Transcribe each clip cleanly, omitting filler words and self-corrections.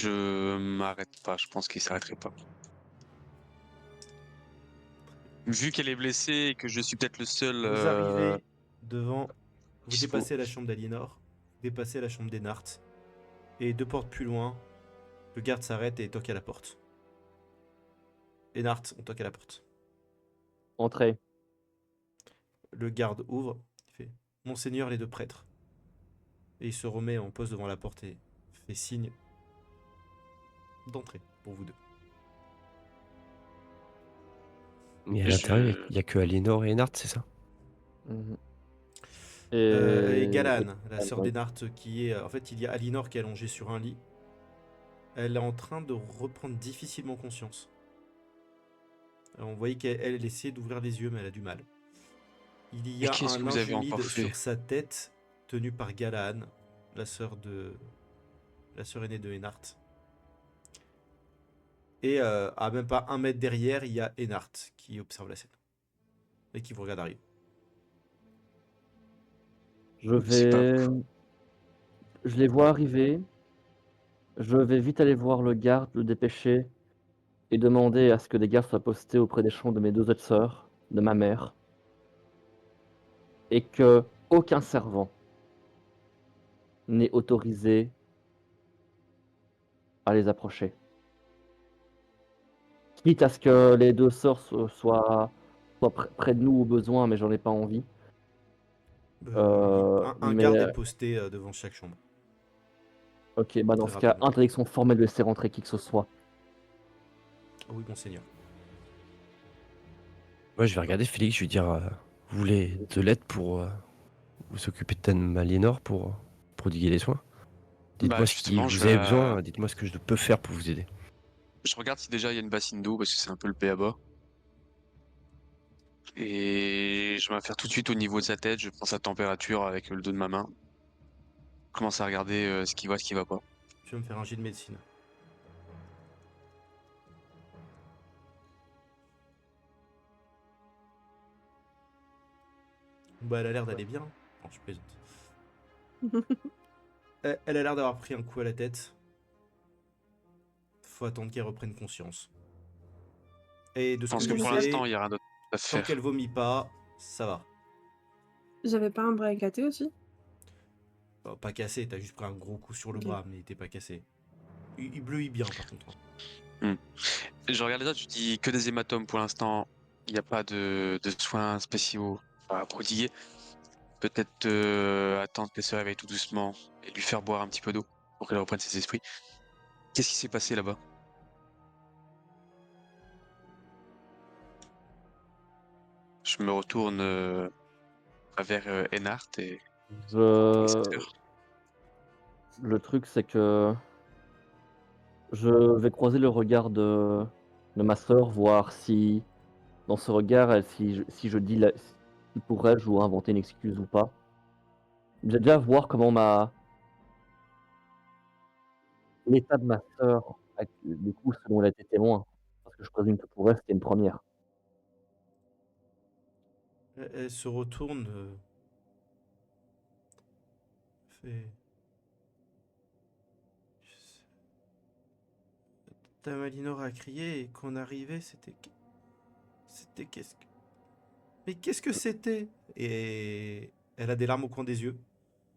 Je m'arrête pas, je pense qu'il s'arrêterait pas. Vu qu'elle est blessée et que je suis peut-être le seul Vous arrivez devant, vous dispo. dépassez la chambre d'Aliénor, vous dépassez la chambre d'Enart, et 2 portes plus loin, le garde s'arrête et toque à la porte. Enart, on toque à la porte. Entrez. Le garde ouvre, il fait Monseigneur, les 2 prêtres. Et il se remet en pose devant la porte et fait signe d'entrer pour vous deux. Mais à Je- l'intérieur, il y a que Aliénor et Enart, c'est ça? Mhm. Et Galan, la Galan, sœur oui. d'Enart, qui est. En fait, il y a Aliénor qui est allongée sur un lit. Elle est en train de reprendre difficilement conscience. On voyait qu'elle essayait d'ouvrir les yeux, mais elle a du mal. Il y Mais a qu'est-ce un que vous linge avez encore humide fait? sur sa tête, tenu par Galaan, la sœur aînée de Enart. Et à même pas 1 mètre derrière, il y a Enart qui observe la scène. Et qui vous regarde arriver. C'est pas. Je les vois arriver. Je vais vite aller voir le garde, le dépêcher et demander à ce que des gardes soient postés auprès des chambres de mes 2 autres sœurs, de ma mère, et que aucun servant n'est autorisé à les approcher. Quitte à ce que les 2 sœurs soient près de nous au besoin, mais j'en ai pas envie. Oui, un Mais garde est posté devant chaque chambre. ok, bah dans Très ce cas, rapidement. interdiction formelle de laisser rentrer qui que ce soit. Oui, monseigneur. Moi, je vais regarder Félix, je vais dire vous voulez de l'aide pour vous occuper de Dame Aliénor pour prodiguer les soins? Bah Dites-moi ce qui justement, vous avez besoin, dites-moi ce que je peux faire pour vous aider. je regarde si déjà il y a une bassine d'eau parce que c'est un peu le b.a-ba. Et je vais la faire tout de suite au niveau de sa tête. Je prends sa température avec le dos de ma main. Je commence à regarder ce qui va, ce qui va pas. Je vais me faire un jet de médecine. Bah, elle a l'air d'aller bien. Non, je plaisante. Elle a l'air d'avoir pris un coup à la tête. Faut attendre qu'elle reprenne conscience. Et de Je ce que pense que tu pour sais, l'instant, il y a rien d'autre à tant qu'elle faire. vomit pas, ça va. J'avais pas un bras éclaté aussi? Bah, pas cassé, t'as juste pris un gros coup sur le Ok. bras, mais il était pas cassé. Il bleuit bien par contre. Je regarde les autres, je dis que des hématomes pour l'instant. Il n'y a pas de soins spéciaux à prodiguer. Peut-être attendre qu'elle se réveille tout doucement et lui faire boire un petit peu d'eau pour qu'elle reprenne ses esprits. Qu'est-ce qui s'est passé là-bas? Je me retourne vers Enart et mes Je... sœurs. Le truc, c'est que je vais croiser le regard de ma sœur, voir si, dans ce regard, si je dis si pour elle, je dois inventer une excuse ou pas. Déjà voir comment l'état de ma sœur, du coup, selon elle a été témoin, parce que je présume que pour elle, c'était une première. Elle se retourne. Fait. Tamalinor a crié et qu'on arrivait, c'était. C'était qu'est-ce que. Mais qu'est-ce que c'était? Et elle a des larmes au coin des yeux.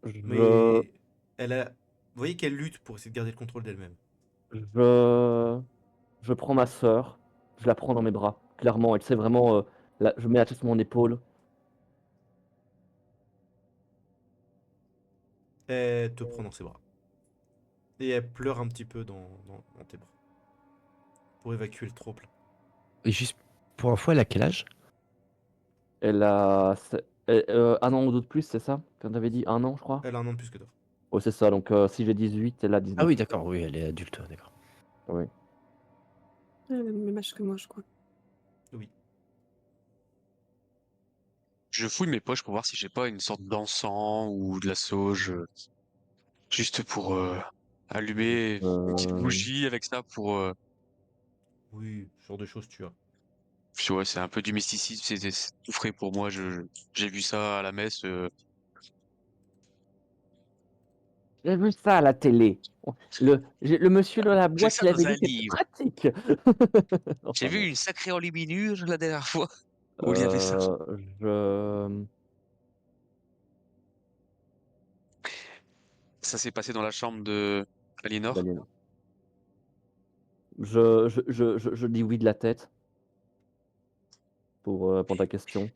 Je, Mais elle a. Vous voyez qu'elle lutte pour essayer de garder le contrôle d'elle-même. je, je prends ma sœur, je la prends dans mes bras, clairement. Elle sait vraiment, je mets la tête sur mon épaule. Elle te prend dans ses bras. Et elle pleure un petit peu dans tes bras. Pour évacuer le trop-plein. Et juste pour info, elle a quel âge? Elle a 1 an ou 2 de plus, c'est ça? Quand t'avais dit 1 an, je crois? Elle a un an de plus que toi. Ouais, c'est ça. Donc si j'ai 18, elle a Ah 19. oui, d'accord, oui, elle est adulte, d'accord. Oui. Elle a le même âge que moi, je crois. Oui. Je fouille mes poches pour voir si j'ai pas une sorte d'encens ou de la sauge, juste pour allumer une petite Euh, bougie avec ça pour. Oui, ce genre de choses tu as. Puis ouais, c'est un peu du mysticisme, c'est tout frais pour moi. J'ai vu ça à la messe. J'ai vu ça à la télé. Le monsieur dans la J'ai boîte, ça il dans avait un dit que c'était livre. pratique. J'ai Enfin vu bon. une sacrée enluminure la dernière fois où il y avait ça. Je Ça s'est passé dans la chambre de Aliénor. Daniel. Je dis oui de la tête pour ta question.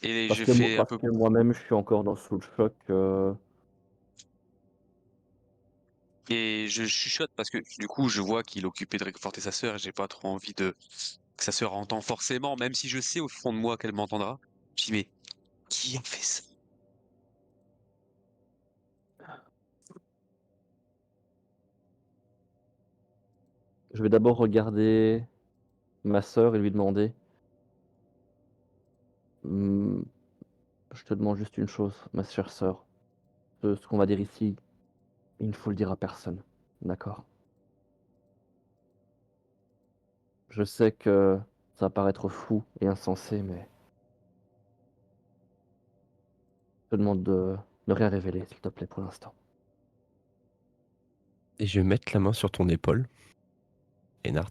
Et Parce je que fais un peu. moi-même, je suis encore sous le choc. Et je chuchote parce que du coup, je vois qu'il est occupé de réconforter sa sœur et j'ai pas trop envie que sa sœur entend forcément, même si je sais au fond de moi qu'elle m'entendra. Je dis, mais qui a fait ça? Je vais d'abord regarder ma sœur et lui demander. Hmm, je te demande juste une chose, ma chère sœur. Ce qu'on va dire ici, il ne faut le dire à personne. D'accord? Je sais que ça va paraître fou et insensé, mais je te demande de ne rien révéler, s'il te plaît, pour l'instant. Et je vais mettre la main sur ton épaule, Ennard.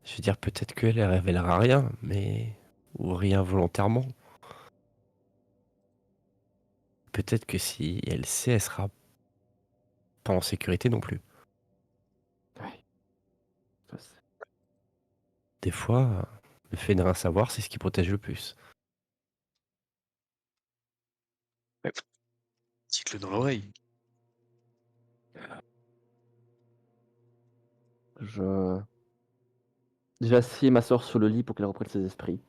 Je vais dire peut-être qu'elle elle révélera rien, mais. Ou rien volontairement. Peut-être que si elle sait, elle sera pas en sécurité non plus. Oui, je sais. Des fois, le fait de rien savoir, c'est ce qui protège le plus. Ouais, dites-le dans l'oreille. Je... J'ai assis ma sœur sur le lit pour qu'elle reprenne ses esprits.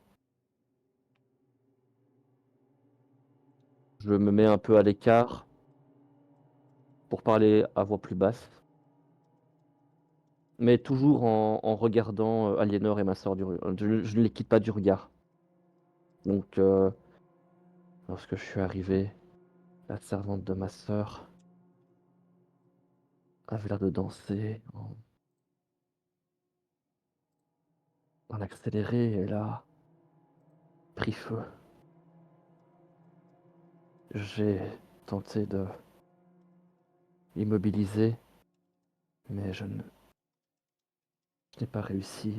Je me mets un peu à l'écart pour parler à voix plus basse, mais toujours en regardant Aliénor et ma sœur je ne les quitte pas du regard. Donc, lorsque je suis arrivé, la servante de ma sœur avait l'air de danser en accéléré, et elle a pris feu. J'ai tenté de l'immobiliser, mais je n'ai pas réussi.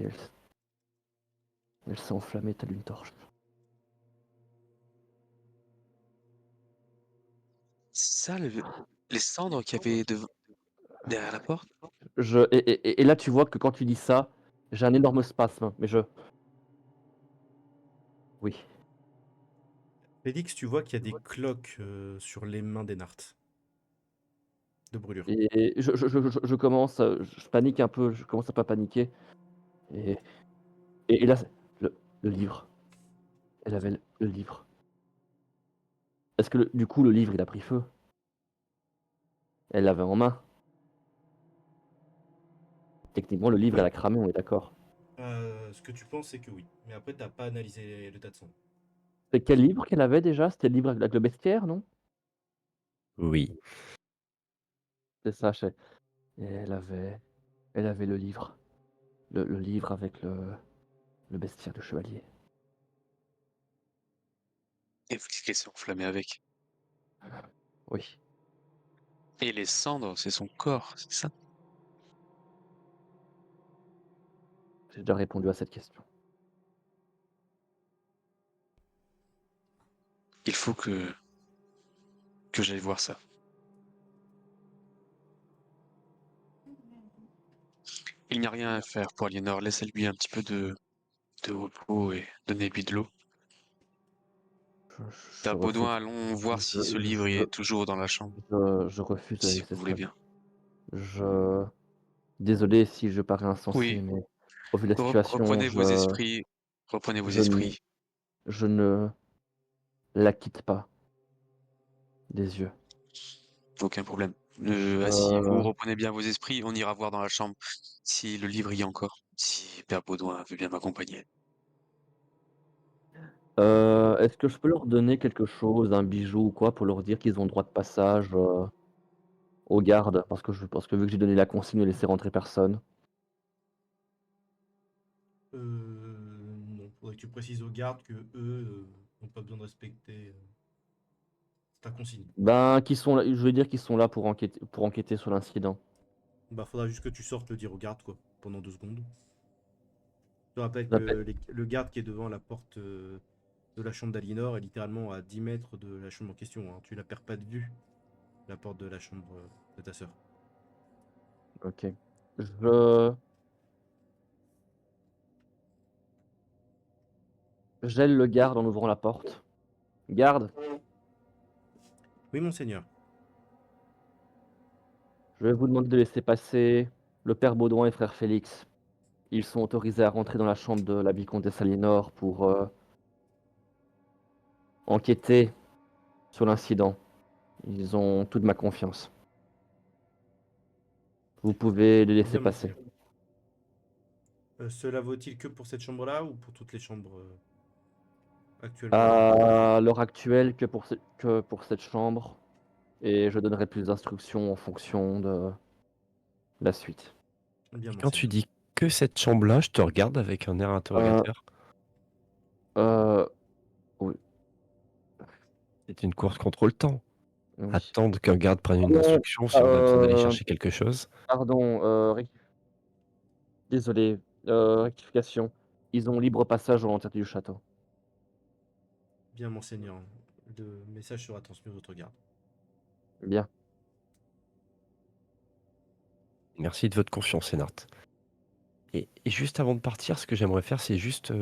Elle s'est enflammée telle une torche. C'est ça, les cendres qu'il y avait derrière la porte? Et là, tu vois que quand tu dis ça, j'ai un énorme spasme, mais oui. Félix, tu vois qu'il y a des cloques sur les mains d'Enart. De brûlure. Et je commence, je panique un peu, je commence à pas paniquer. Et, et là, le livre. Elle avait le livre. Est-ce que du coup, le livre, il a pris feu? Elle l'avait en main. Techniquement, le livre, elle a cramé, on est d'accord. Ce que tu penses, c'est que oui. Mais après, t'as pas analysé l'état de son. C'est quel livre qu'elle avait déjà? C'était le livre avec le bestiaire, non? Oui. C'est ça, et elle avait le livre. Le livre avec le bestiaire de chevalier. Et vous dites qu'elle s'est enflammée avec. Oui. Et les cendres, c'est son corps, c'est ça? J'ai déjà répondu à cette question. Il faut que j'aille voir ça. Il n'y a rien à faire pour Aliénor. Laissez-lui un petit peu de repos et donnez-lui de l'eau. Je Père refuse. Baudouin, allons voir Je, si ce livre je, est toujours dans la chambre, je refuse de la si laisser vous voulez seule. bien. Je... Désolé si je parais insensé, Oui, mais au vu de la situation, reprenez vos esprits. Reprenez vos je, ne, esprits. je ne la quitte pas des yeux. Aucun problème. Asseyez-vous, Je- reprenez bien vos esprits. On ira voir dans la chambre si le livre y est encore. Si Père Baudouin veut bien m'accompagner. Est-ce que je peux leur donner quelque chose, un bijou ou quoi, pour leur dire qu'ils ont droit de passage aux gardes? Parce que vu que j'ai donné la consigne de laisser rentrer personne. Non. Faudrait que tu précises aux gardes que eux n'ont pas besoin de respecter. ta consigne. Ben, je veux dire qu'ils sont là pour enquêter sur l'incident. Bah, faudra juste que tu sortes le dire au garde, quoi, pendant 2 secondes. Je te rappelle que J'appelle- le garde qui est devant la porte de la chambre d'Alinor est littéralement à 10 mètres de la chambre en question, hein. Tu la perds pas de vue, la porte de la chambre de ta sœur. Ok. Je gèle le garde en ouvrant la porte. Garde, Oui, monseigneur. je vais vous demander de laisser passer le père Baudouin et frère Félix. Ils sont autorisés à rentrer dans la chambre de la vicomtesse Aliénor pour enquêter sur l'incident. Ils ont toute ma confiance. Vous pouvez les laisser Bien, passer. monseigneur. Cela vaut-il que pour cette chambre-là ou pour toutes les chambres actuellement là? À l'heure actuelle, que pour cette chambre, et je donnerai plus d'instructions en fonction de la suite. Bien, Et quand tu monseigneur. dis que cette chambre-là, je te regarde avec un air Euh, interrogateur. euh, oui, C'est une course contre le temps. oui. Attendre qu'un garde prenne une Pardon, instruction si on a besoin d'aller euh, chercher quelque chose. pardon, désolé, rectification. Ils ont libre passage à l'entrée du château. Bien, monseigneur. Le message sera transmis aux autres gardes. Bien. Merci de votre confiance, Sénart. Et juste avant de partir, ce que j'aimerais faire, c'est juste,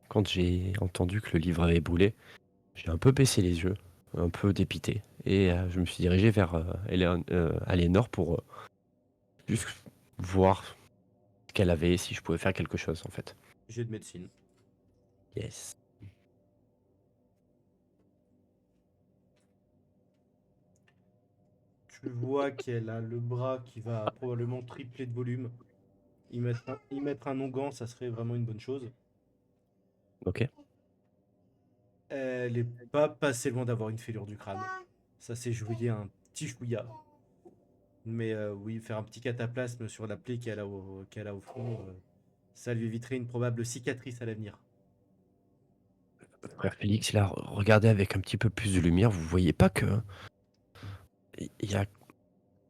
quand j'ai entendu que le livre avait brûlé, j'ai un peu baissé les yeux, un peu dépité, et je me suis dirigé vers Aliénor pour juste voir ce qu'elle avait, si je pouvais faire quelque chose, en fait. Jet de médecine. Yes. Tu vois qu'elle a le bras qui va probablement tripler de volume. Y mettre un onguent, ça serait vraiment une bonne chose. Ok. Elle est pas passée loin d'avoir une fêlure du crâne. Ça s'est joué un petit chouïa. Mais oui, faire un petit cataplasme sur la plaie qu'elle a au front, ça lui éviterait une probable cicatrice à l'avenir. Frère Félix, là, regardez avec un petit peu plus de lumière, vous voyez pas que il y a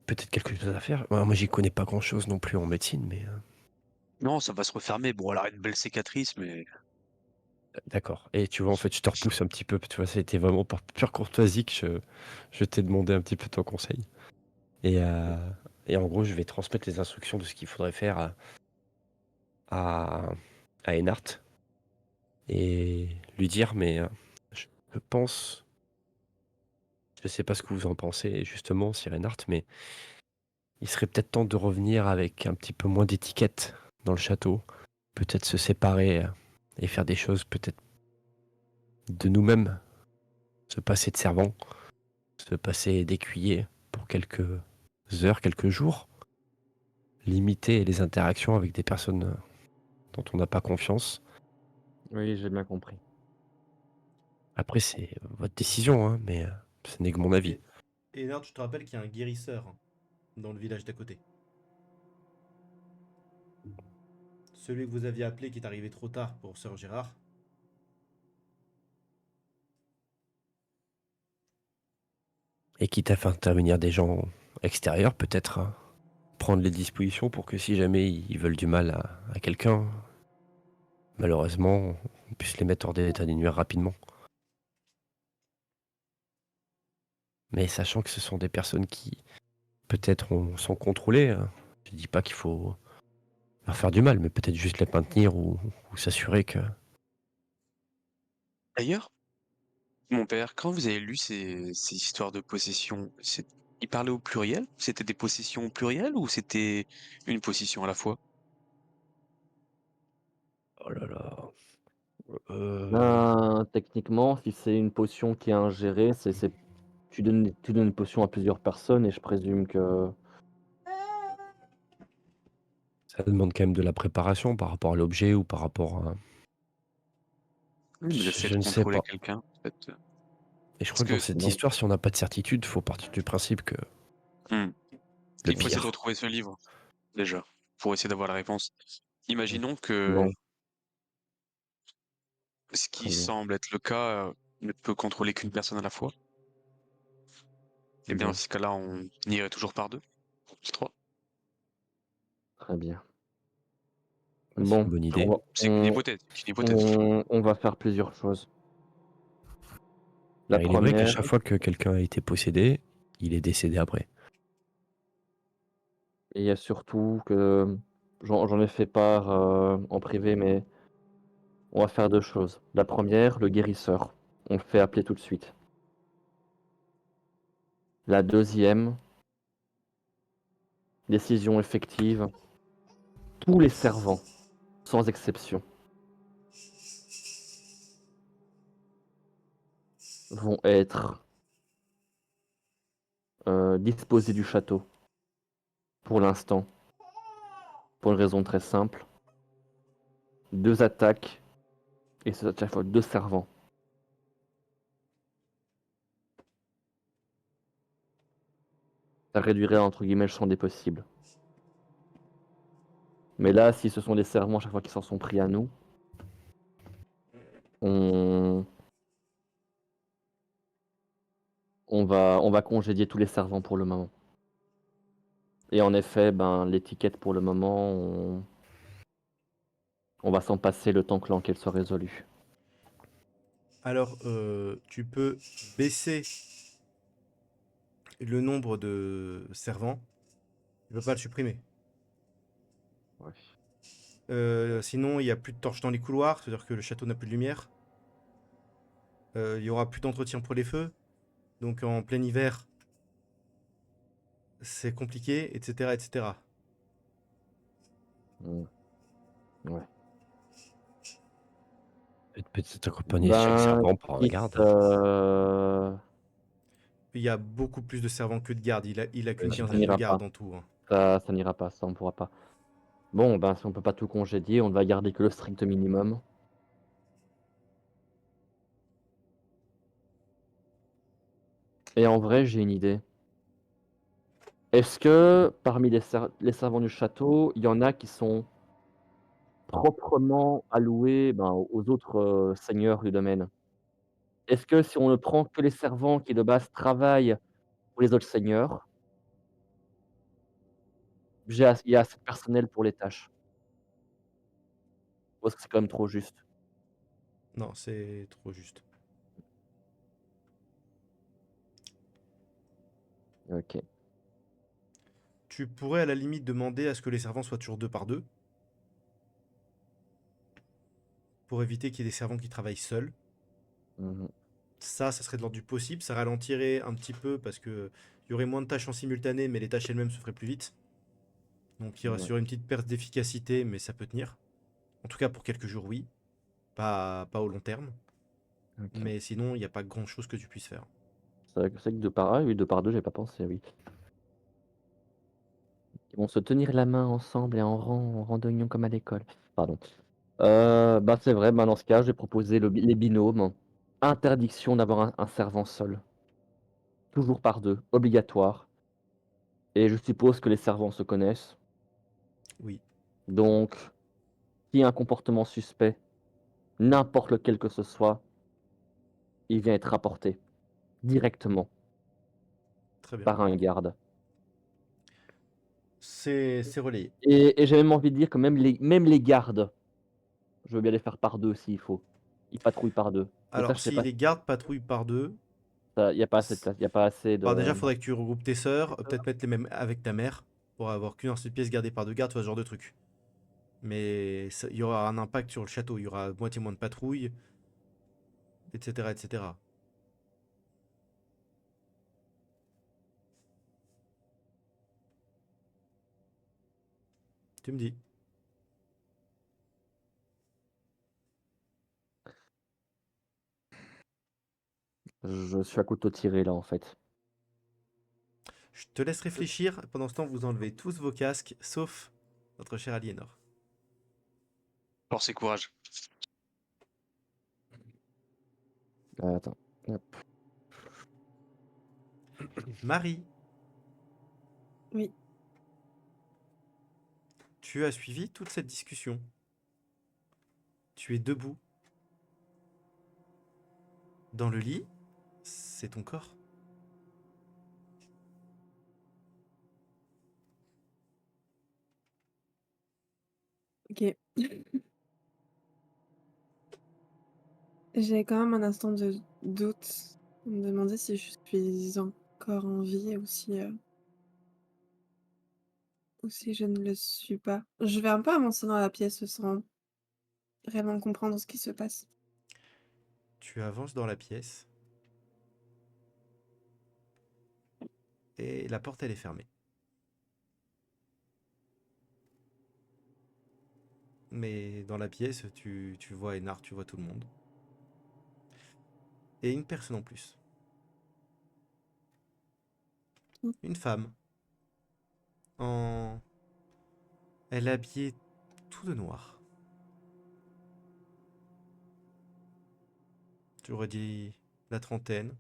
peut-être quelque chose à faire? Ouais, moi, j'y connais pas grand-chose non plus en médecine, mais Non, ça va se refermer. Bon, elle a une belle cicatrice, mais d'accord. Et tu vois, en fait, je te repousse un petit peu, tu vois, c'était vraiment par pure courtoisie que je t'ai demandé un petit peu ton conseil. Et, euh, et en gros, je vais transmettre les instructions de ce qu'il faudrait faire à, à Enart et lui dire, mais je pense, je sais pas ce que vous en pensez justement, Sir Enart, mais il serait peut-être temps de revenir avec un petit peu moins d'étiquettes dans le château, peut-être se séparer et faire des choses peut-être de nous-mêmes, se passer de servant, se passer d'écuyer pour quelques heures, quelques jours, limiter les interactions avec des personnes dont on n'a pas confiance. Oui, j'ai bien compris. Après, c'est votre décision, hein, mais ce n'est que mon avis. Et Nard, je te rappelle qu'il y a un guérisseur dans le village d'à côté. Celui que vous aviez appelé qui est arrivé trop tard pour Sœur Gérard. Et quitte à faire intervenir des gens extérieurs, peut-être prendre les dispositions pour que si jamais ils veulent du mal à quelqu'un, malheureusement, on puisse les mettre hors d'état des nuire rapidement. Mais sachant que ce sont des personnes qui, peut-être, sont contrôlées, hein. Je dis pas qu'il faut leur faire du mal, mais peut-être juste les maintenir ou s'assurer que... d'ailleurs, mon père, quand vous avez lu ces histoires de possession, il parlait au pluriel? C'était des possessions au pluriel ou c'était une possession à la fois? Oh là là. Ben, techniquement, si c'est une potion qui est ingérée, tu donnes une potion à plusieurs personnes et je présume que Ça demande quand même de la préparation par rapport à l'objet ou par rapport à... Oui, mais le fait Je de ne sais contrôler pas. quelqu'un, en fait, Et je parce crois que dans que cette non. histoire, si on n'a pas de certitude, il faut partir du principe que hmm, le il faut essayer de pire. retrouver ce livre, déjà, pour essayer d'avoir la réponse. Imaginons que Bon, ce très qui bien. semble être le cas ne peut contrôler qu'une personne à la fois. Eh bien, dans Bien, ce cas-là, on irait toujours par deux. Plus trois. très bien. Ouais, c'est Bon, une bonne on idée. va, C'est qu'une hypothèse. C'est une hypothèse. on va faire plusieurs choses. La Alors, il est vrai qu'à première, chaque fois que quelqu'un a été possédé, il est décédé après. et il y a surtout que j'en ai fait part en privé, mais on va faire deux choses. La première, le guérisseur. On le fait appeler tout de suite. La deuxième, décision effective, tous les servants, sans exception, vont être disposés du château pour l'instant, pour une raison très simple. Deux attaques, et c'est à chaque fois deux servants. Ça réduirait entre guillemets le champ des possibles. Mais là, si ce sont des servants chaque fois qu'ils s'en sont pris à nous, on, on va congédier tous les servants pour le moment. Et en effet, ben, l'étiquette pour le moment, on va s'en passer le temps que l'enquête soit résolue. Alors, tu peux baisser le nombre de servants. Tu peux pas le supprimer. Ouais. Sinon, il n'y a plus de torches dans les couloirs, c'est-à-dire que le château n'a plus de lumière. Il y aura plus d'entretien pour les feux. Donc en plein hiver, c'est compliqué, etc., etc. Mm. Ouais. Peut-être accompagner chaque Ben, servant par un quitte, garde. Il y a beaucoup plus de servants que de gardes. Il a qu'une Ouais, ça quinzaine de n'ira pas. gardes en tout, hein. Ça n'ira pas, ça on pourra pas. Bon, ben si on peut pas tout congédier, on ne va garder que le strict minimum. Et en vrai, j'ai une idée. Est-ce que parmi les servants du château, il y en a qui sont proprement alloués ben, aux autres seigneurs du domaine? Est-ce que si on ne prend que les servants qui de base travaillent pour les autres seigneurs, il y a assez de personnel pour les tâches? Ou est-ce que c'est quand même trop juste? Non, c'est trop juste. Ok. Tu pourrais à la limite demander à ce que les servants soient toujours deux par deux, pour éviter qu'il y ait des servants qui travaillent seuls. Mhm. Ça serait de l'ordre du possible. Ça ralentirait un petit peu parce que il y aurait moins de tâches en simultané, mais les tâches elles-mêmes se feraient plus vite. Donc il y Ouais. aurait une petite perte d'efficacité, mais ça peut tenir. En tout cas pour quelques jours, oui. Pas au long terme. Ok. Mais sinon, il n'y a pas grand-chose que tu puisses faire. C'est que 2 par 1, oui, 2 par 2, j'ai pas pensé, oui. Ils vont se tenir la main ensemble et en rang d'oignon comme à l'école. Pardon. Bah, c'est vrai, bah, dans ce cas, je vais proposer les binômes. Interdiction d'avoir un servant seul. Toujours par deux, obligatoire. Et je suppose que les servants se connaissent. Oui, Donc, s'il y a un comportement suspect, n'importe lequel que ce soit, il vient être rapporté directement très bien. par un garde. C'est relayé. Et j'ai même envie de dire que même les gardes, je veux bien les faire par deux s'il faut. Ils patrouillent par deux. Mais ça, Alors, je sais si pas. les gardes patrouillent par deux, Il n'y a pas assez de place, il n'y a pas assez alors déjà, de. faudrait que tu regroupes tes sœurs, peut-être mettre les mêmes avec ta mère, pour avoir qu'une seule pièce gardée par deux gardes, ce genre de truc. Mais il y aura un impact sur le château, il y aura moitié moins de patrouilles, etc., etc. Tu me dis. Je suis à couteau tiré là en fait. Je te laisse réfléchir. Pendant ce temps, vous enlevez tous vos casques, sauf notre chère Aliénor. Force et courage. Attends. Hop. Marie, Oui. tu as suivi toute cette discussion. Tu es debout. Dans le lit, c'est ton corps. Ok. J'ai quand même un instant de doute. Me demander si je suis encore en vie ou si je ne le suis pas. Je vais un peu avancer dans la pièce sans réellement comprendre ce qui se passe. Tu avances dans la pièce et la porte elle est fermée. Mais dans la pièce, tu vois Ennard, tu vois tout le monde. Et une personne en plus. Une femme. En... Elle est habillée tout de noir. Tu aurais dit la trentaine.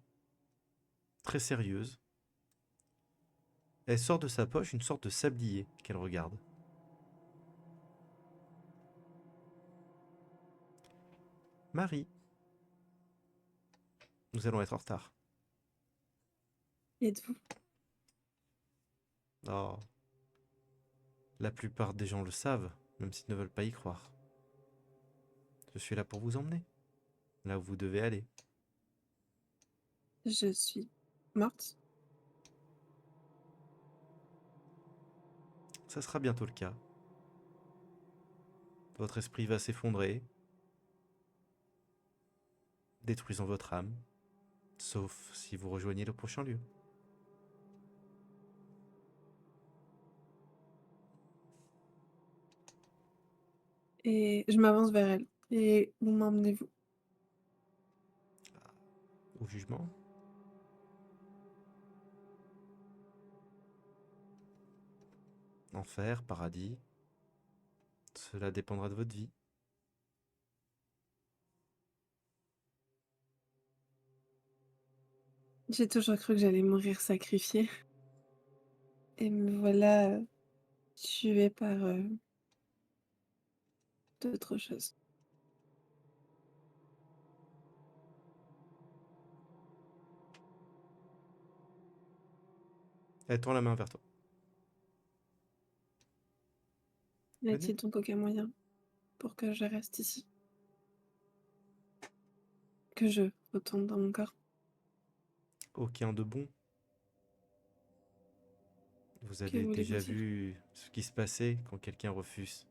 Très sérieuse. Elle sort de sa poche une sorte de sablier qu'elle regarde. Marie, nous allons être en retard. Qui êtes-vous? Oh, la plupart des gens le savent, même s'ils ne veulent pas y croire. Je suis là pour vous emmener, là où vous devez aller. Je suis morte. Ça sera bientôt le cas. Votre esprit va s'effondrer, détruisant votre âme, sauf si vous rejoignez le prochain lieu. Et je m'avance vers elle. Et où m'emmenez-vous? Au jugement. Enfer, paradis. Cela dépendra de votre vie. J'ai toujours cru que j'allais mourir sacrifiée. Et me voilà tuée par d'autres choses. Elle tend la main vers toi. Y Venez. a-t-il donc aucun moyen pour que je reste ici? Que je retourne dans mon corps? Aucun de bon. Vous Que avez voulez-vous déjà dire? vu ce qui se passait quand quelqu'un refuse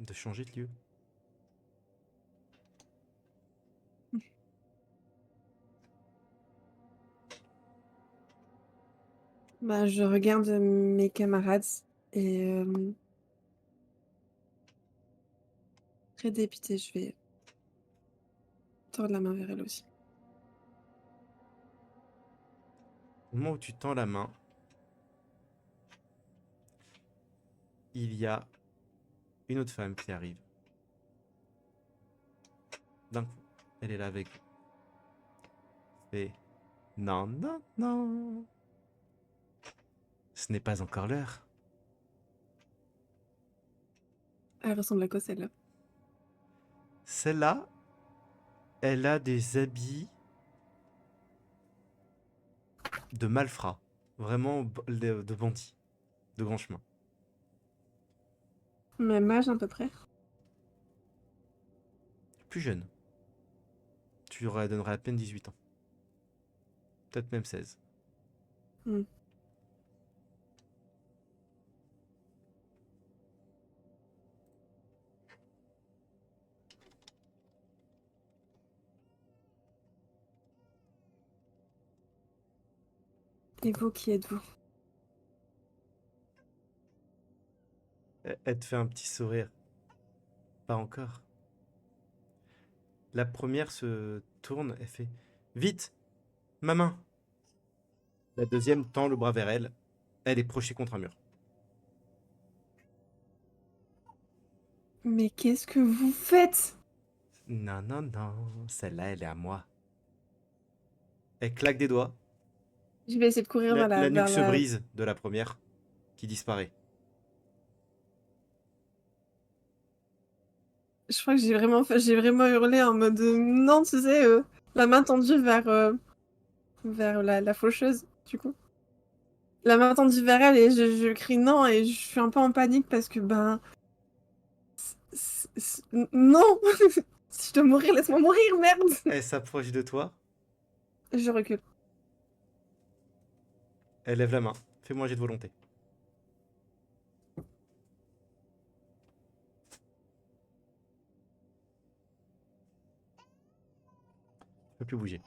de changer de lieu. Bah, je regarde mes camarades et très dépitée, je vais tendre la main vers elle aussi. Au moment où tu tends la main, il y a une autre femme qui arrive. D'un coup, elle est là avec vous. Fait non, non, non. Ce n'est pas encore l'heure. Elle ressemble à quoi celle-là? Celle-là, elle a des habits de malfrats. Vraiment de bandits. De grand chemin. Même âge à peu près. Plus jeune. Tu lui donnerais à peine 18 ans. Peut-être même 16. Hmm. Et vous, qui êtes-vous? Elle te fait un petit sourire. Pas encore. La première se tourne et fait vite, ma main. La deuxième tend le bras vers elle. Elle est projetée contre un mur. Mais qu'est-ce que vous faites? Non, non, non. Celle-là, elle est à moi. Elle claque des doigts. Je vais essayer de courir La nuque vers se la... brise de la première, qui disparaît. Je crois que j'ai vraiment hurlé en mode non, tu sais, la main tendue vers la faucheuse, du coup. la main tendue vers elle et je crie non et je suis un peu en panique parce que ben non si je dois mourir laisse-moi mourir merde. Elle s'approche de toi. Je recule. Elle lève la main. Fais-moi un jet de volonté. Je peux plus bouger.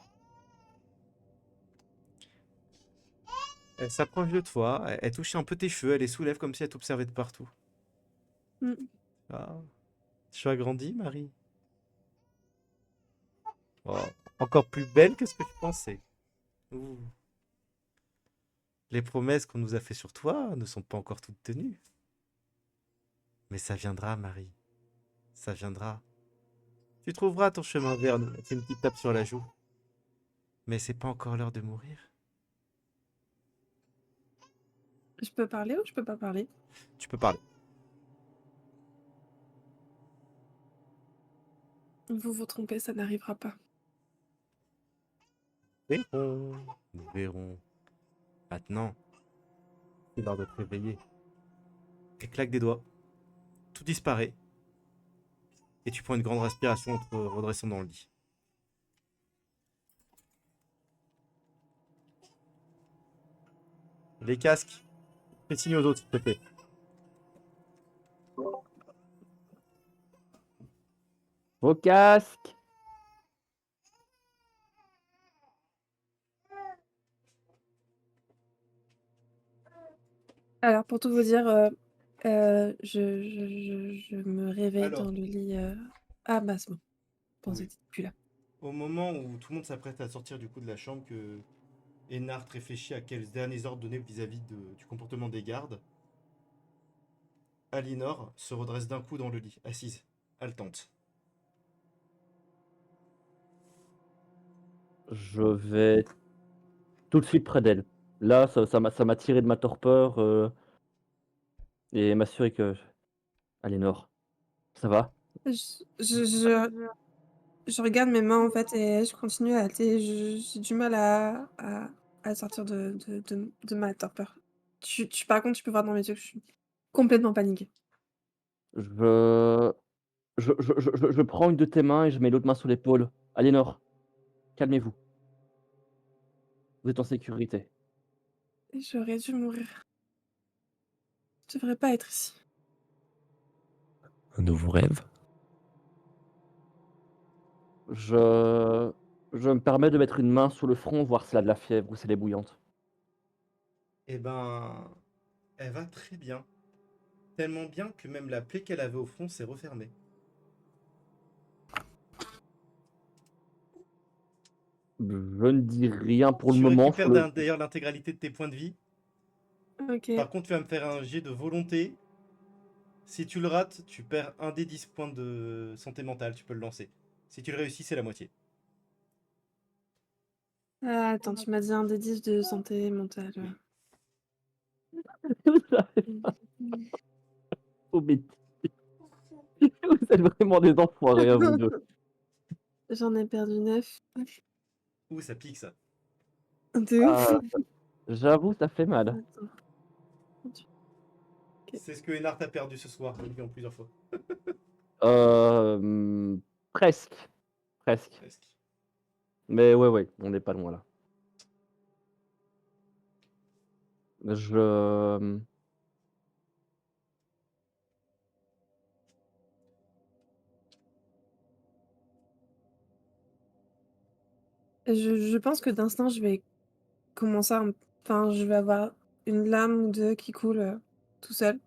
Elle s'approche de toi. Elle touche un peu tes cheveux. Elle les soulève comme si elle t'observait de partout. Mm. Ah, tu as grandi, Marie. Oh, encore plus belle que ce que je pensais. Ouh. Les promesses qu'on nous a fait sur toi ne sont pas encore toutes tenues. Mais ça viendra, Marie. Ça viendra. Tu trouveras ton chemin vers nous. C'est une petite tape sur la joue. Mais c'est pas encore l'heure de mourir. Je peux parler ou je peux pas parler? Tu peux parler. Vous vous trompez, ça n'arrivera pas. Verrons. Nous verrons. Maintenant, c'est l'heure de te réveiller. Et claque des doigts. Tout disparaît. Et tu prends une grande respiration en te redressant dans le lit. Les casques. Fais signe aux autres, s'il te plaît. Vos casques. Alors, pour tout vous dire, je me réveille Alors. dans le lit. Ah, bah, c'est bon. Je pensais Oui. que t'étais plus là. Au moment où tout le monde s'apprête à sortir du coup de la chambre, que Ennard réfléchit à quels derniers ordres donner vis-à-vis du comportement des gardes, Alinor se redresse d'un coup dans le lit, assise, haletante. Je vais tout de suite près d'elle. Là, ça m'a tiré de ma torpeur et m'assurer que. Aliénor, ça va? Je, je, je, je regarde mes mains en fait et je continue à hâter. J'ai du mal à sortir de ma torpeur. Par contre, tu peux voir dans mes yeux que je suis complètement paniquée. Je... Je prends une de tes mains et je mets l'autre main sur l'épaule. Aliénor, calmez-vous. Vous êtes en sécurité. J'aurais dû mourir. Je devrais pas être ici. Un nouveau rêve? Je... Je me permets de mettre une main sur le front, voir s'il a de la fièvre ou si elle est bouillante. Eh ben, elle va très bien. Tellement bien que même la plaie qu'elle avait au front s'est refermée. Je ne dis rien pour le Tu moment. récupères d'ailleurs l'intégralité de tes points de vie. Ok. Par contre, tu vas me faire un jet de volonté. Si tu le rates, tu perds un des 10 points de santé mentale, tu peux le lancer. Si tu le réussis, c'est la moitié. Ah, attends, tu m'as dit un des 10 de santé mentale. Oui. Mm. Oh, bêtise. Vous êtes vraiment des enfoirés à vous deux. J'en ai perdu 9. Ouh, ça pique ça. De ouf. Ah, j'avoue, ça fait mal. Attends. C'est ce que Ennard a perdu ce soir, je l'ai vu en plusieurs fois. Presque. Presque. Presque. Mais ouais, on n'est pas loin là. Je... Je pense que d'instinct, je vais commencer à... Enfin, je vais avoir une larme ou deux qui coule tout seul.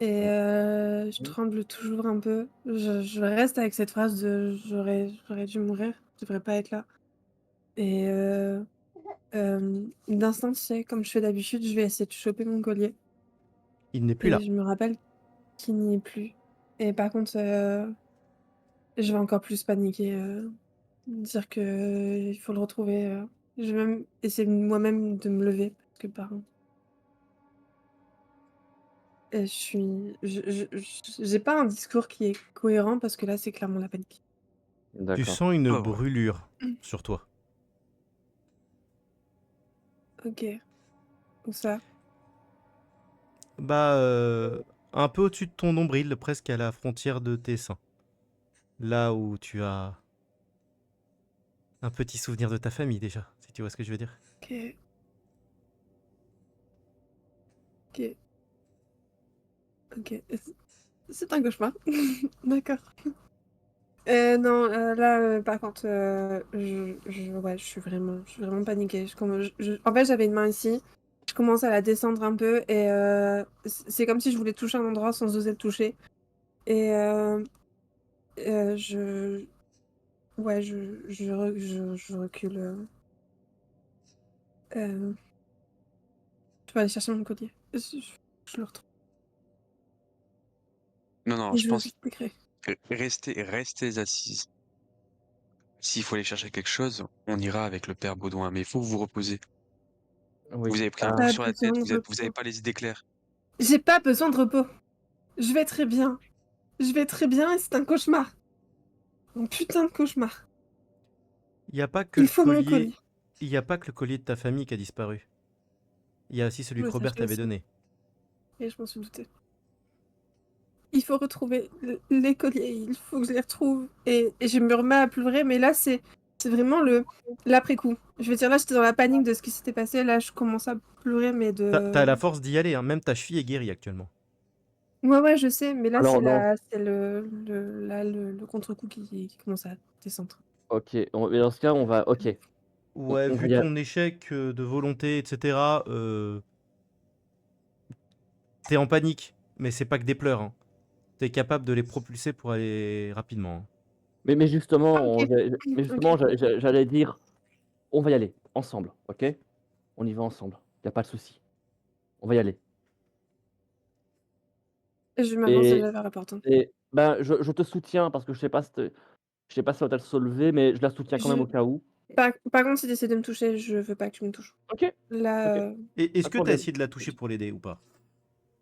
Et je tremble toujours un peu. Je reste avec cette phrase de j'aurais dû mourir, je devrais pas être là. Et d'instinct, tu sais, comme je fais d'habitude, je vais essayer de choper mon collier. Il n'est plus Et là. je me rappelle qu'il n'y est plus. Et par contre, je vais encore plus paniquer, dire que il faut le retrouver. Je vais même essayer moi-même de me lever parce que par et j'ai pas un discours qui est cohérent parce que là, c'est clairement la panique. Tu D'accord. sens une Oh, ouais. brûlure sur toi. OK. Où ça? Bah, un peu au-dessus de ton nombril, presque à la frontière de tes seins. Là où tu as un petit souvenir de ta famille déjà, si tu vois ce que je veux dire. Ok. Ok. Ok. C'est un cauchemar. D'accord. Non, là, par contre, ouais, je suis vraiment paniquée. En fait, j'avais une main ici. Je commence à la descendre un peu et c'est comme si je voulais toucher un endroit sans oser le toucher. Et je, ouais, je recule. Euh, je vais aller chercher mon collier. Je le retrouve. Non, Et je je vous pense expliquerai. que restez assises. S'il faut aller chercher quelque chose, on ira avec le père Baudouin, mais il faut vous reposer. Oui. Vous avez pris un coup Ben, Pas sur la tête, besoin de vous avez repos. pas les idées claires. J'ai pas besoin de repos. Je vais très bien. Je vais très bien et c'est un cauchemar. Un putain de cauchemar. Il n'y a pas que Il le faut mon collier. collier. Il n'y a pas que le collier de ta famille qui a disparu. Il y a aussi celui que Oui, ça, je Robert le t'avait sais. donné. Et je m'en suis doutée. Il faut retrouver les colliers. Il faut que je les retrouve. Et je me remets à pleurer, mais là, c'est vraiment l'après-coup. Je veux dire, là, j'étais dans la panique de ce qui s'était passé. Là, je commence à pleurer, mais T'as de. la force d'y aller, hein. Même ta cheville est guérie actuellement. Ouais, ouais, je sais, mais là, Alors non, c'est le contre-coup qui commence à descendre. ok. Mais dans ce cas, on va. Ok. Ouais, On va vu y aller. ton échec de volonté, etc., t'es en panique. Mais c'est pas que des pleurs, hein. T'es capable de les propulser pour aller rapidement, hein. Mais justement, Ah, ok. mais Ok. justement, j'allais dire, on va y aller ensemble, ok? On y va ensemble. Y a pas de souci. On va y aller. Je m'avance Et, déjà vers la porte, hein. ben, je te soutiens parce que je sais pas si ça va te soulever, mais je la soutiens quand même Je... au cas où. par contre, si tu essaies de me toucher, je veux pas que tu me touches. Ok, ok, Là, Et pas est-ce de que t'as problème. essayé de la toucher pour l'aider ou pas?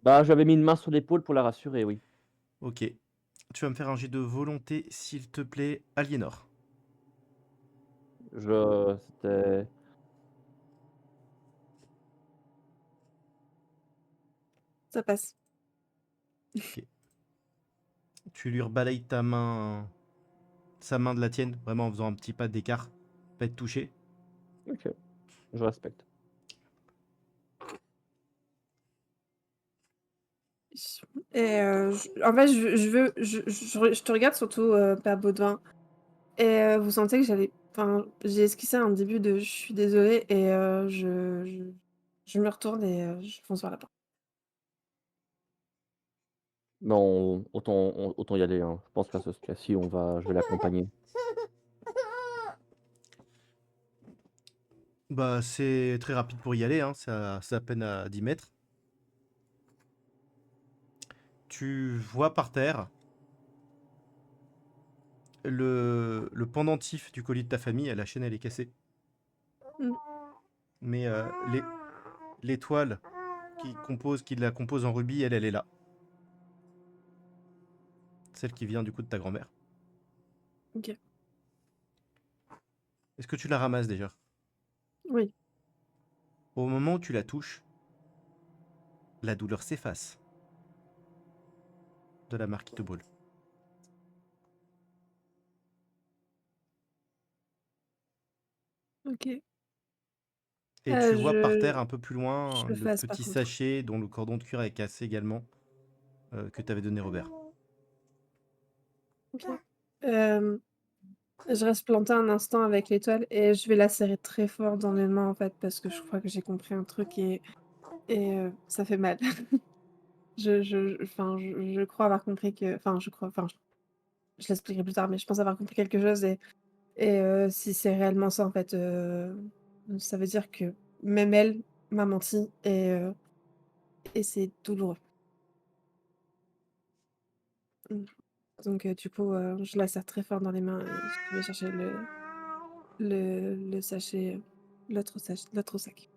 Bah, j'avais mis une main sur l'épaule pour la rassurer, oui. Ok. Tu vas me faire un jet de volonté, s'il te plaît, Aliénor. C'était. ça passe. Ok. Tu lui rebalayes ta main, sa main de la tienne, vraiment en faisant un petit pas d'écart. Pas être touché. Ok, je respecte. Et en fait, je te regarde surtout, Père Baudouin. Et vous sentez que enfin, j'ai esquissé un début de je suis désolée et je me retourne et je fonce vers la porte. Non, autant y aller, hein. Je pense qu'à ce cas-ci, je vais l'accompagner. Bah, c'est très rapide pour y aller, hein. C'est à peine à 10 mètres. Tu vois par terre le pendentif du collier de ta famille. La chaîne, elle est cassée. Mmh. Mais l'étoile qui la compose en rubis, elle est là. Celle qui vient du coup de ta grand-mère. OK. Est-ce que tu la ramasses déjà? Oui. Au moment où tu la touches, la douleur s'efface de la marque qui te brûle. OK. Et tu vois par terre Je un peu plus loin le le fasse par petit contre. sachet dont le cordon de cuir est cassé également, que t'avais donné Robert. OK. Hem, je reste plantée un instant avec l'étoile et je vais la serrer très fort dans mes mains, en fait, parce que je crois que j'ai compris un truc et ça fait mal. Enfin, je crois avoir compris enfin, je l'expliquerai plus tard, mais je pense avoir compris quelque chose et si c'est réellement ça, en fait, ça veut dire que même elle m'a menti et c'est douloureux. Mmh. Donc du coup, je la serre très fort dans les mains et je vais chercher le sachet, l'autre sac.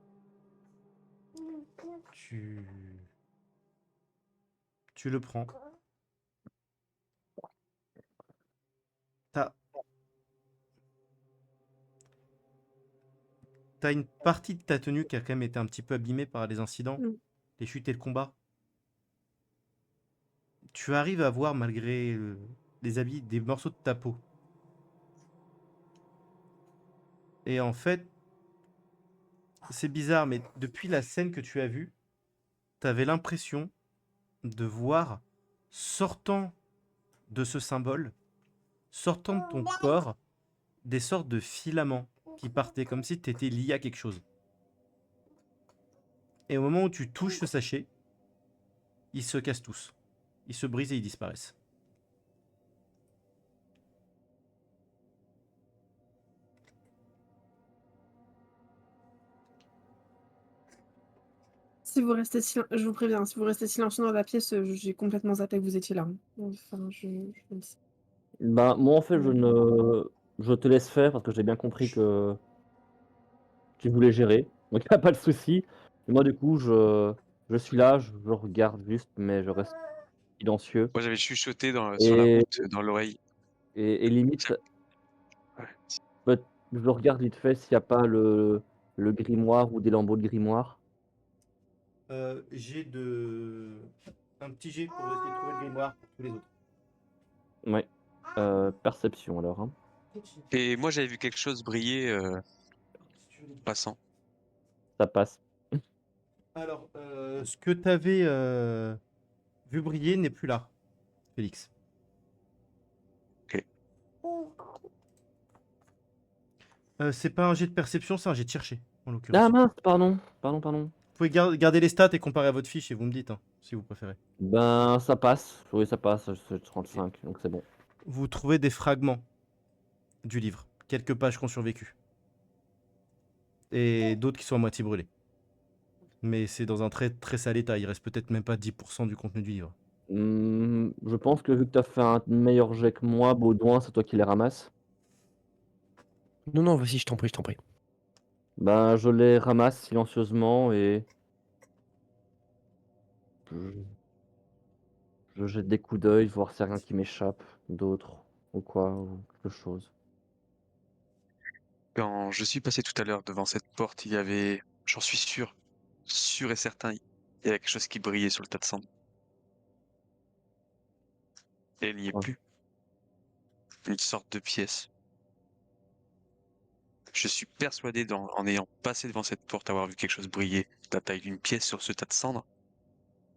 Tu, tu le prends. T'as t'as une partie de ta tenue qui a quand même été un petit peu abîmée par les incidents, Mm. les chutes et le combat. Tu arrives à voir, malgré les habits, des morceaux de ta peau. Et en fait, c'est bizarre, mais depuis la scène que tu as vue, t'avais l'impression de voir, sortant de ce symbole, sortant de ton corps, des sortes de filaments qui partaient comme si tu étais lié à quelque chose. Et au moment où tu touches ce sachet, ils se cassent tous. Ils se brisent et ils disparaissent. Si vous restez je vous préviens, si vous restez silencieux dans la pièce, j'ai complètement zappé que vous étiez là, hein. Enfin, je le sais. Ben, moi, en fait, Mm. je te laisse faire parce que j'ai bien compris que tu voulais gérer. Donc, il n'y a pas de souci. Et moi, du coup, je suis là, je regarde juste, mais je reste silencieux. Moi, j'avais chuchoté sur la Et, route, dans l'oreille. et limite, Ouais. je regarde vite fait s'il n'y a pas le grimoire ou des lambeaux de grimoire. J'ai un petit jet pour essayer de trouver le grimoire pour tous les autres. Ouais. Perception alors, hein. Et moi, j'avais vu quelque chose briller passant. Ça passe. Alors, ce que tu avais vu briller n'est plus là, Félix. Ok. C'est pas un jet de perception, c'est un jet de chercher, en Ah l'occurrence. mince, pardon. Vous pouvez garder les stats et comparer à votre fiche et vous me dites, hein, si vous préférez. Ben, ça passe. Oui, ça passe, c'est Ok. 35, donc c'est bon. Vous trouvez des fragments du livre, quelques pages qui ont survécu. Et d'autres qui sont à moitié brûlées. Mais c'est dans un très très sale état, il reste peut-être même pas 10% du contenu du livre. Je pense que vu que tu as fait un meilleur jet que moi, Baudouin, c'est toi qui les ramasses. Non, vas-y, je t'en prie, je t'en prie. Ben, je les ramasse silencieusement et je, je jette des coups d'œil, voir s'il y a rien qui m'échappe, d'autres, ou quoi, ou quelque chose. Quand je suis passé tout à l'heure devant cette porte, il y avait, j'en suis sûr et certain, il y avait quelque chose qui brillait sur le tas de cendres. Et il n'y est Ouais. plus. Une sorte de pièce. Je suis persuadé, en ayant passé devant cette porte, avoir vu quelque chose briller de la taille d'une pièce sur ce tas de cendres.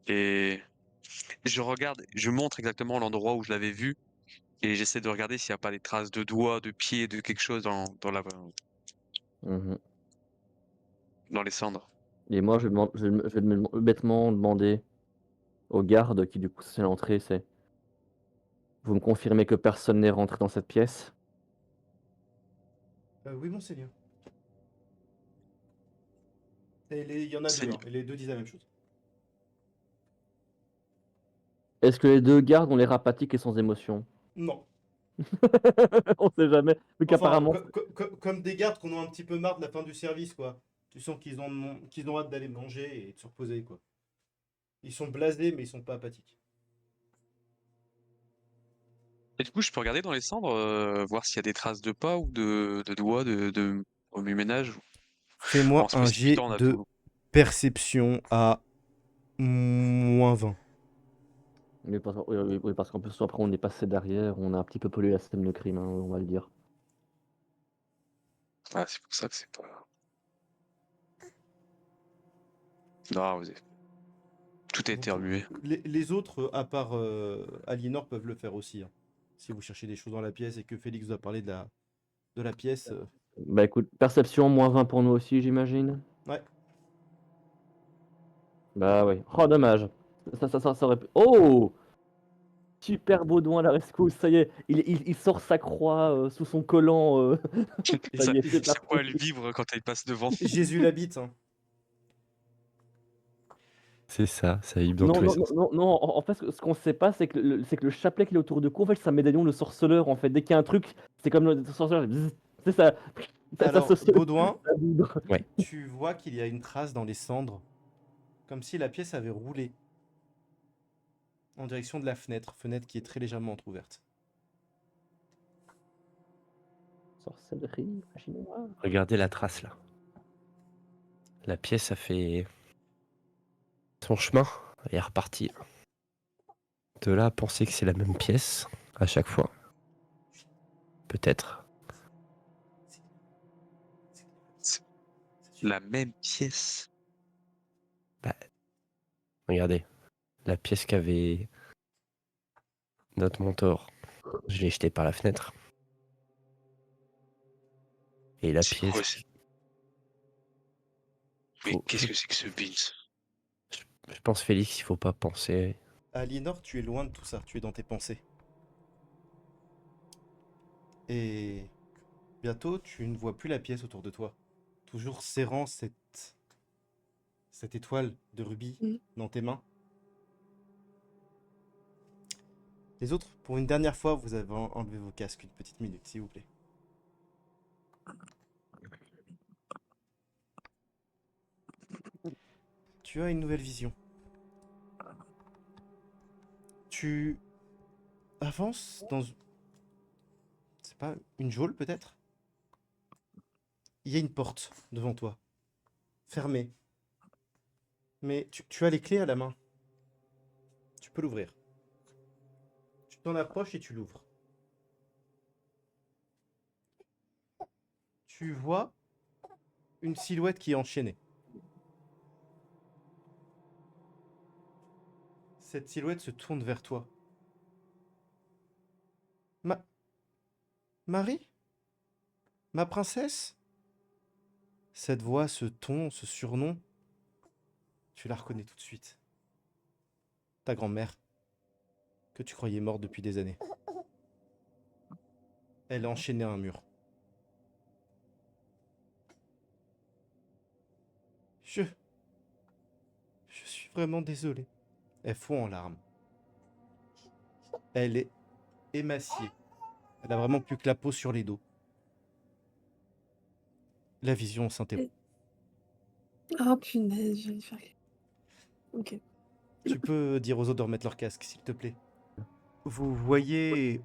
Et je regarde, je montre exactement l'endroit où je l'avais vu, et j'essaie de regarder s'il n'y a pas des traces de doigts, de pieds, de quelque chose Mhm. dans les cendres. Et moi, je vais bêtement demander au garde qui, du coup, c'est l'entrée, c'est: vous me confirmez que personne n'est rentré dans cette pièce? Oui, monseigneur. Et il y en a deux, Seigneur. hein, et les deux disent la même chose. Est-ce que les deux gardes ont l'air apathiques et sans émotion? Non. On sait jamais. Vu Enfin, qu'apparemment, comme des gardes qu'on a un petit peu marre de la fin du service, quoi. Tu sens qu'ils ont hâte d'aller manger et de se reposer, quoi. Ils sont blasés, mais ils sont pas apathiques. Et du coup, je peux regarder dans les cendres, voir s'il y a des traces de pas ou de doigts de remue-ménage. Fais-moi En se un jet précipitant, on a de tout. perception à -20. oui, oui, parce qu'en plus, après, on est passé derrière, on a un petit peu pollué la scène de crime, hein, on va le dire. Ah, c'est pour ça que c'est pas. Non, tout a été Donc, remué. les autres, à part Aliénor, peuvent le faire aussi, hein. Si vous cherchez des choses dans la pièce et que Félix doit parler de la pièce. Bah écoute, perception -20 pour nous aussi, j'imagine. Ouais. Bah oui. Oh, dommage. Ça aurait pu. Oh! Super Baudouin à la rescousse, ça y est, il sort sa croix sous son collant. Et Ça Ça, y est, c'est ça parti. pourrait le vivre quand elle passe devant. Jésus l'habite, hein. C'est ça vibre dans Non, tous les non, non, sens. non, non, en fait, ce qu'on sait pas, c'est que le chapelet qu'il est autour de cou, en fait, c'est un médaillon de sorceleur, en fait. Dès qu'il y a un truc, c'est comme le sorceleur, c'est ça, ça Alors, se Baudouin, ça vibre. Ouais. tu vois qu'il y a une trace dans les cendres, comme si la pièce avait roulé en direction de la fenêtre qui est très légèrement entrouverte. Sorcellerie, magie noire. Regardez la trace là. La pièce a fait son chemin et est repartie. De là à penser que c'est la même pièce à chaque fois. Peut-être. C'est la même pièce. Bah, regardez, la pièce qu'avait notre mentor, je l'ai jetée par la fenêtre. Et la C'est pièce, quoi, mais faut- qu'est-ce que c'est que ce Vince? je pense Félix, il faut pas penser. Aliénor, tu es loin de tout ça, tu es dans tes pensées. Et bientôt, tu ne vois plus la pièce autour de toi. Toujours serrant cette étoile de rubis Mm. dans tes mains. Les autres, pour une dernière fois, vous avez enlevé vos casques une petite minute, s'il vous plaît. Tu as une nouvelle vision. Tu avances dans, c'est pas, une geôle peut-être? Il y a une porte devant toi, fermée. Mais tu as les clés à la main. Tu peux l'ouvrir. Tu t'en approches et tu l'ouvres. Tu vois une silhouette qui est enchaînée. Cette silhouette se tourne vers toi. Ma... Marie? Ma princesse? Cette voix, ce ton, ce surnom, tu la reconnais tout de suite. Ta grand-mère, que tu croyais morte depuis des années. Elle est enchaînée à un mur. Je suis vraiment désolé. Elle fond en larmes. Elle est émaciée. Elle a vraiment plus que la peau sur les dos. La vision s'interrompt. Oh punaise, je vais faire. Ok. Tu peux dire aux autres de remettre leur casque, s'il te plaît. Vous voyez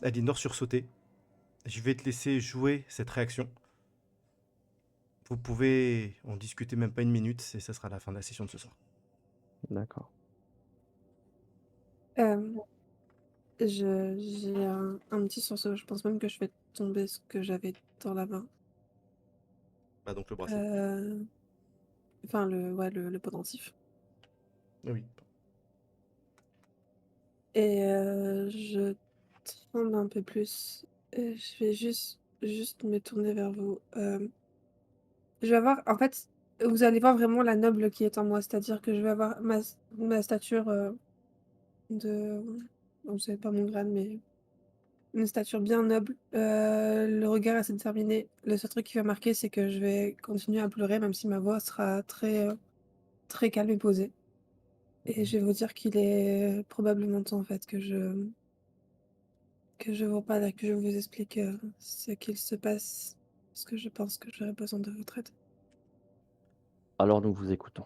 Aliénor sursauter. Je vais te laisser jouer cette réaction. Vous pouvez en discuter même pas une minute et ça sera la fin de la session de ce soir. D'accord. Euh, j'ai un petit sursaut. Je pense même que je fais tomber ce que j'avais dans la main. Bah donc le bracelet. Enfin, le pendentif. Oui. Et je tremble un peu plus. Et je vais juste me tourner vers vous. Je vais avoir, en fait, vous allez voir vraiment la noble qui est en moi. C'est-à-dire que je vais avoir ma stature de... Bon, vous savez pas mon grade, mais une stature bien noble. Le regard assez déterminé. Le seul truc qui va marquer, c'est que je vais continuer à pleurer, même si ma voix sera très calme et posée. Et je vais vous dire qu'il est probablement temps, en fait, que je vous parle et que je vous explique ce qu'il se passe, parce que je pense que j'aurais besoin de votre aide. Alors nous vous écoutons.